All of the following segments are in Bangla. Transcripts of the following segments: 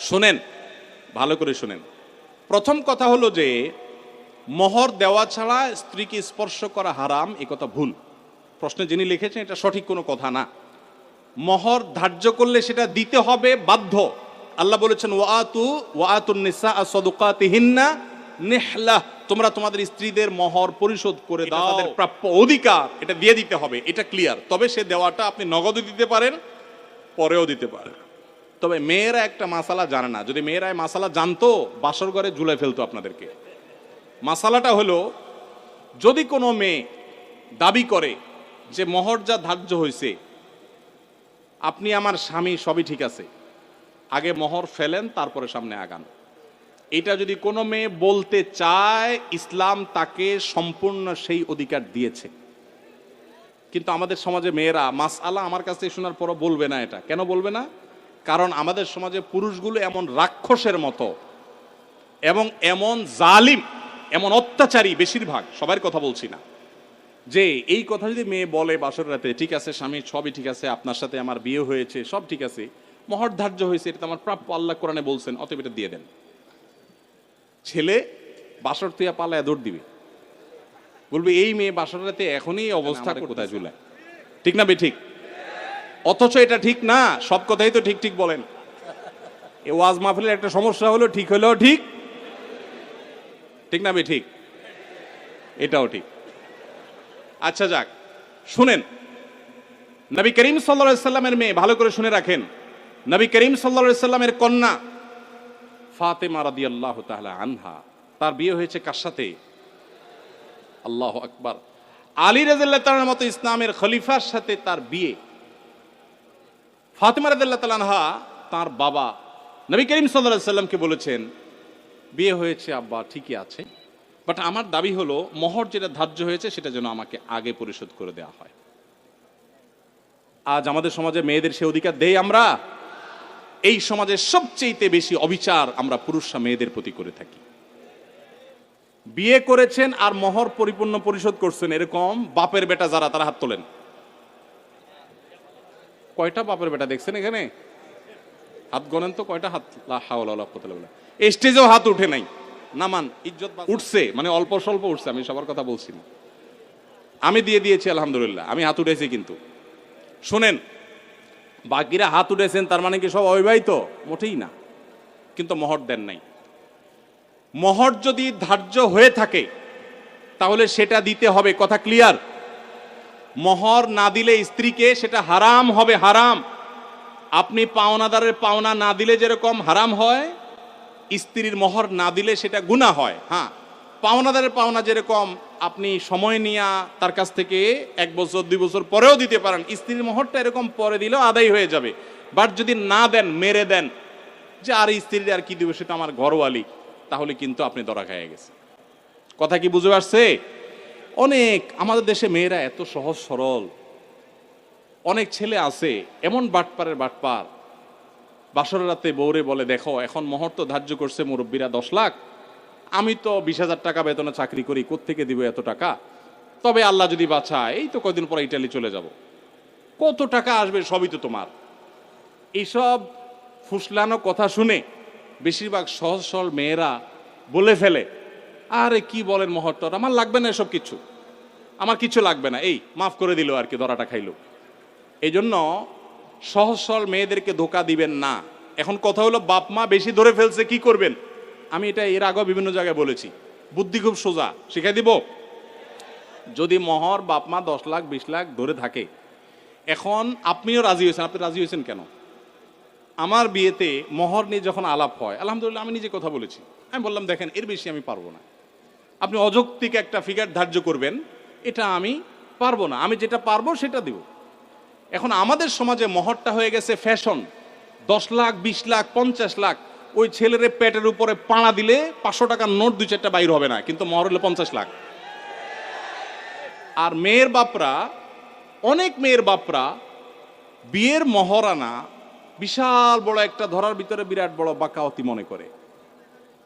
শোনেন, ভালো করে শোনেন। প্রথম কথা হলো যে মোহর দেওয়া ছাড়া স্ত্রীকে স্পর্শ করা হারাম, এ কথা ভুল। প্রশ্নে যিনি লিখেছেন এটা সঠিক কোনো কথা না। মোহর ধার্য করলে সেটা দিতে হবে বাধ্য। আল্লাহ বলেছেন ওয়াতুন নিসা সাদুকাতিহিন্না নিহলা, তোমরা তোমাদের স্ত্রীদের মোহর পরিশোধ করে দাও, তাদের প্রাপ্য অধিকার এটা দিয়ে দিতে হবে, এটা ক্লিয়ার। তবে সে দেওয়াটা আপনি নগদও দিতে পারেন, পরেও দিতে পারেন। তবে মেয়েরা একটা মাসালা জানে না। যদি মেয়েরা মাসালা জানতো বাসর ঘরে ঝুলে ফেলতো আপনাদেরকে। মাসালাটা হলো, যদি কোনো মেয়ে দাবি করে যে মোহর যা ধার্য হয়েছে, আপনি আমার স্বামী, সবই ঠিক আছে, আগে মোহর ফেলেন তারপরে সামনে আগান, এটা যদি কোনো মেয়ে বলতে চায়, ইসলাম তাকে সম্পূর্ণ সেই অধিকার দিয়েছে। কিন্তু আমাদের সমাজে মেয়েরা মাসআলা আমার কাছে শোনার পরও বলবে না। এটা কেন বলবে না? কারণ আমাদের সমাজে পুরুষগুলো এমন রাক্ষসের মতো এবং এমন জালিম, এমন অত্যাচারী, বেশিরভাগ, সবার কথা বলছি না, যে এই কথা যদি মেয়ে বলে বাসর রাতে, ঠিক আছে স্বামী সবই ঠিক আছে, আপনার সাথে আমার বিয়ে হয়েছে, সব ঠিক আছে, মোহর ধার্য হয়েছে, এটা আমার প্রাপ্য, আল্লাহ কোরআনে বলছেন, অতএব এটা দিয়ে দেন। ছেলে বাসর তুইয়া পালায় দৌড় দিবে, বলবে এই মেয়ে বাসর রাতে এখনই অবস্থা কোথায় ঝুলায়। ঠিক না বে ঠিক? অথচ এটা ঠিক না। সব কথাই তো ঠিক ঠিক বলেন। এই ওয়াজ মাহফিলের একটা সমস্যা হলো, ঠিক হলেও ঠিক, ঠিক না বে ঠিক? এটাও ঠিক। আচ্ছা যাক, শুনেন, নবী করিম সাল্লাল্লাহু আলাইহি সাল্লামের মেয়ে, ভালো করে শুনে রাখেন, নবী করিম সাল্লাল্লাহু আলাইহি সাল্লামের কন্যা ফাতেমা রাদিয়াল্লাহু তাআলা আনহা, তার বিয়ে হয়েছে কার সাথে? আল্লাহু আকবার, আলী রাদিয়াল্লাহু তাআলার মতো ইসলামের খলিফার সাথে তার বিয়ে। ফাতেমা রাদিয়াল্লাহু তাআলা আনহা তার বাবা নবী করিম সাল্লাল্লাহু আলাইহি সাল্লামকে বলেছেন, বিয়ে হয়েছে আব্বা ঠিকই আছে, বাট আমার দাবি হলো মোহর যেটা ধার্য হয়েছে সেটা যেন আমাকে আগে পরিশোধ করে দেওয়া হয়। আজ আমাদের সমাজে মেয়েদের সে অধিকার দেই আমরা? এই সমাজের সবচেয়ে বেশি অবিচার আমরা পুরুষরা মেয়েদের প্রতি করে থাকি। বিয়ে করেছেন আর মোহর পরিপূর্ণ পরিশোধ করছেন, এরকম বাপের বেটা যারা, তারা হাত তোলেন। কয়টা বাপের বেটা দেখছেন এখানে? হাত গণেন তো, কয়টা হাত? লা হাওলা ওয়ালা কুওয়াতা ইল্লা বিল্লাহ। স্টেজেও হাত উঠে নাই, নামান, ইজ্জত উঠছে, মানে অল্প স্বল্প উঠছে, আমি সবার কথা বলছি না। আমি দিয়ে দিয়েছি আলহামদুলিল্লাহ, আমি হাত উঠেছি। কিন্তু শুনেন, বাকিরা হাত উঠেছেন তার মানে কি সব অবিবাহিত? মোটেই না। কিন্তু মোহর দেন নাই। মোহর যদি ধার্য হয়ে থাকে তাহলে সেটা দিতে হবে, কথা ক্লিয়ার। মোহর না দিলে স্ত্রীকে সেটা হারাম হবে, হারাম। আপনি পাওনাদারের পাওনা না দিলে যেরকম হারাম হয়, স্ত্রীর মোহর না দিলে সেটা গুনাহ হয়। হ্যাঁ, পাওনাদারের পাওনা যেরকম আপনি সময় নিয়ে তার কাছ থেকে 1 বছর 2 বছর পরেও দিতে পারেন, স্ত্রীর মোহরটা এরকম পরে দিলেও আদায় হয়ে যাবে। বাট যদি না দেন, মেরে দেন, যে আর স্ত্রীর আর কি দিবে, সেটা আমার ঘরওয়ালি, তাহলে কিন্তু আপনি ধরা খেয়ে গেছেন। কথা কি বুঝে আসছে? অনেক আমাদের দেশে মেয়েরা এত সহজ সরল। অনেক ছেলে আছে এমন বাটপারের বাটপার, বাসর রাতে বউরে বলে, দেখো এখন মোহর তো ধার্য করছে মুরব্বীরা 10 লাখ, আমি তো 20,000 টাকা বেতনে চাকরি করি, কোত্থেকে দিব এত টাকা? তবে আল্লাহ যদি বাঁচায়, এই তো কয়দিন পরে ইটালি চলে যাব, কত টাকা আসবে, সবই তো তোমার। এইসব ফুসলানো কথা শুনে বেশিরভাগ সহজ সরল মেয়েরা বলে ফেলে, আরে কি বলেন, মোহর তো আমার লাগবে না, এসব কিছু আমার কিছু লাগবে না, এই মাফ করে দিল আর কি, ধরাটা খাইলো। এই জন্য সহজ সরল মেয়েদেরকে ধোকা দিবেন না। এখন কথা হলো, বাপ মা বেশি ধরে ফেলছে, কি করবেন? আমি এটা এর আগেও বিভিন্ন জায়গায় বলেছি, বুদ্ধি খুব সোজা, শিখাই দিব। যদি মোহর বাপ মা 10 লাখ 20 লাখ ধরে থাকে, এখন আপনিও রাজি হয়েছেন, আপনি রাজি হয়েছেন কেন? আমার বিয়েতে মোহর নিয়ে যখন আলাপ হয়, আলহামদুলিল্লাহ আমি নিজে কথা বলেছি, আমি বললাম দেখেন এর বেশি আমি পারবো না, আপনি অযৌক্তিক একটা ফিগার ধার্য করবেন, এটা আমি পারবো না, আমি যেটা পারবো সেটা দিব। এখন আমাদের সমাজে মোহরটা হয়ে গেছে ফ্যাশন। 10 লাখ 20 লাখ 50 লাখ, ওই ছেলের পেটের উপরে পাড়া দিলে 500 টাকার নোট 2-4টা বাইর হবে না, কিন্তু মোহর হলে 50 লাখ। আর মেয়ের বাপরা, অনেক মেয়ের বাপরা বিয়ের মহরানা বিশাল বড় একটা ধরার ভিতরে বিরাট বড় বাকাওয়াতি মনে করে।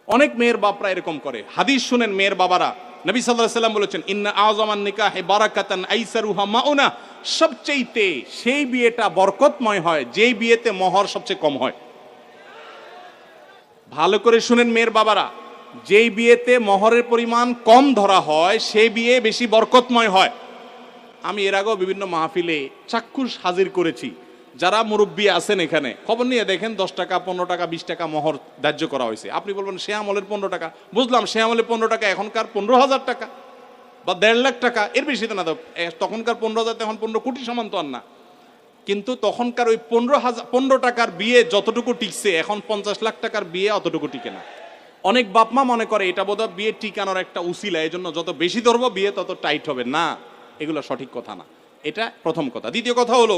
অনেক মেয়ের বাপরা এরকম করে। হাদিস শুনেন মেয়ের বাবারা, নবী সাল্লাল্লাহু আলাইহি ওয়াসাল্লাম বলেছেন, ইন্না আযমান নিকাহি বারাকাতান আইসারুহা মাউনা, সবচেয়ে সেই বিয়েটা বরকতময় হয় যেই বিয়েতে মোহর সবচেয়ে কম হয়। ভালো করে শুনেন মেয়ের বাবারা, যেই বিয়েতে মহরের পরিমাণ কম ধরা হয় সেই বিয়ে বেশি বরকতময় হয়। আমি এর আগেও বিভিন্ন মাহফিলে চাক্ষুষ হাজির করেছি। যারা মুরব্বী আছেন এখানে, খবর নিয়ে দেখেন 10 টাকা 15 টাকা 20 টাকা মহর ধার্য করা হয়েছে। আপনি বলবেন সে আমলের 15 টাকা, বুঝলাম সে আমলে 15 টাকা, এখনকার 15,000 টাকা বা 1.5 লাখ টাকা, এর বেশি তো না। তখনকার 15,000 এখন 15 কোটি সমান তো আর না। কিন্তু তখনকার ওই 15 টাকার বিয়ে যতটুকু টিকছে, এখন 50 লাখ টাকার বিয়ে অতটুকু টিকে না। অনেক বাপমা মনে করে এটা বোধহয় বিয়ে টিকানোর একটা উসিলা, এই জন্য যত বেশি ধরবো বিয়ে তত টাইট হবে। না, এগুলো সঠিক কথা না। এটা প্রথম কথা। দ্বিতীয় কথা হলো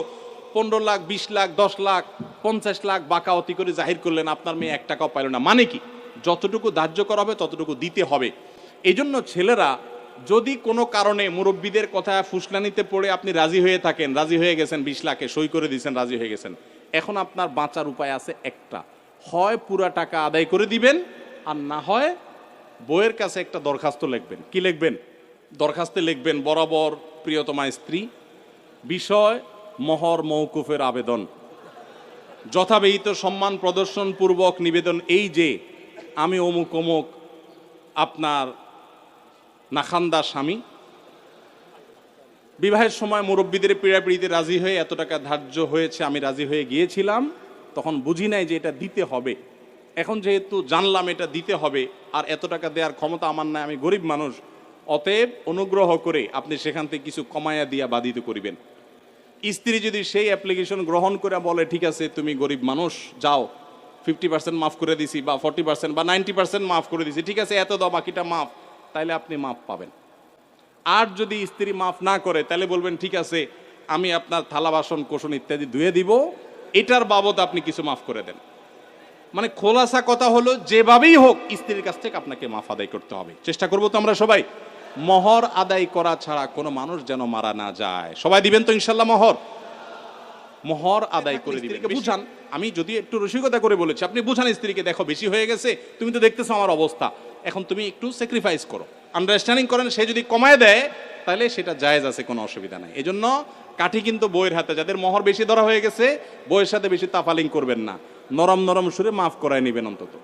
15 লাখ 20 লাখ 10 লাখ 50 লাখ বাকাওয়াতি করে জাহির করলেন, আপনার মেয়ে 1 টাকাও পাইল না। মানে কি? যতটুকু ধার্য করা হবে ততটুকু দিতে হবে। এই জন্য ছেলেরা যদি কোনো কারণে মুরব্বীদের কথা ফুসলানিতে পড়ে আপনি রাজি হয়ে থাকেন, রাজি হয়ে গেছেন 20 লাখে সই করে দিয়েছেন, রাজি হয়ে গেছেন, এখন আপনার বাঁচার উপায় আছে একটা, হয় পুরা টাকা আদায় করে দিবেন, আর না হয় বইয়ের কাছে একটা দরখাস্ত লিখবেন। কি লিখবেন? দরখাস্তে লিখবেন, বরাবর প্রিয়তমা স্ত্রী, বিষয় মহর মওকুফের আবেদন, যথাবিহিত সম্মান প্রদর্শন পূর্বক নিবেদন এই যে আমি অমুক অমুক আপনার নাখান্দা স্বামী বিবাহের সময় মুরব্বীদের পীড়াপিড়িতে রাজি হয়ে এত টাকা ধার্য হয়েছে, আমি রাজি হয়ে গিয়েছিলাম, তখন বুঝি নাই যে এটা দিতে হবে। এখন যেহেতু জানলাম এটা দিতে হবে, আর এত টাকা দেওয়ার ক্ষমতা আমার নাই, আমি গরিব মানুষ, অতএব অনুগ্রহ করে আপনি সেখান থেকে কিছু কমায়া দিয়া বাধিত করিবেন। স্ত্রী যদি সেই অ্যাপ্লিকেশন গ্রহণ করে বলে ঠিক আছে তুমি গরিব মানুষ, যাও 50% মাফ করে দিছি, বা 40% বা 90% মাফ করে দিছি, ঠিক আছে এত দাও বাকিটা মাফ, তাইলে আপনি মাফ পাবেন। আর যদি স্ত্রী মাফ না করে, তাহলে বলবেন ঠিক আছে আমি আপনার থালা বাসন কোসন ইত্যাদি ধুয়ে দিব, এটার বাবদ আপনি কিছু মাফ করে দেন। মানে খোলাসা কথা হলো যেভাবেই হোক স্ত্রীর কাছ থেকে আপনাকে মাফ আদায় করতে হবে। চেষ্টা করবো তো আমরা সবাই। মহর আদায় করা ছাড়া কোনো মানুষ যেন মারা না যায়। সবাই দিবেন তো ইনশাল্লাহ? মহর আদায় করে দিবেন। বুঝান, আমি যদি একটু রসিকতা করে বলেছি, আপনি বুঝান স্ত্রীকে, দেখো বেশি হয়ে গেছে, তুমি তো দেখতেছো আমার অবস্থা, এখন তুমি একটু স্যাক্রিফাইস করো, আন্ডারস্ট্যান্ডিং করেন। সে যদি কমায় দেয় তাহলে সেটা জায়েজ আছে, কোনো অসুবিধা নাই। এই জন্য কাঠি কিন্তু বইয়ের হাতে। যাদের মহর বেশি ধরা হয়ে গেছে, বইয়ের সাথে বেশি তাফালিং করবেন না, নরম নরম সুরে মাফ করায় নিবেন অন্তত।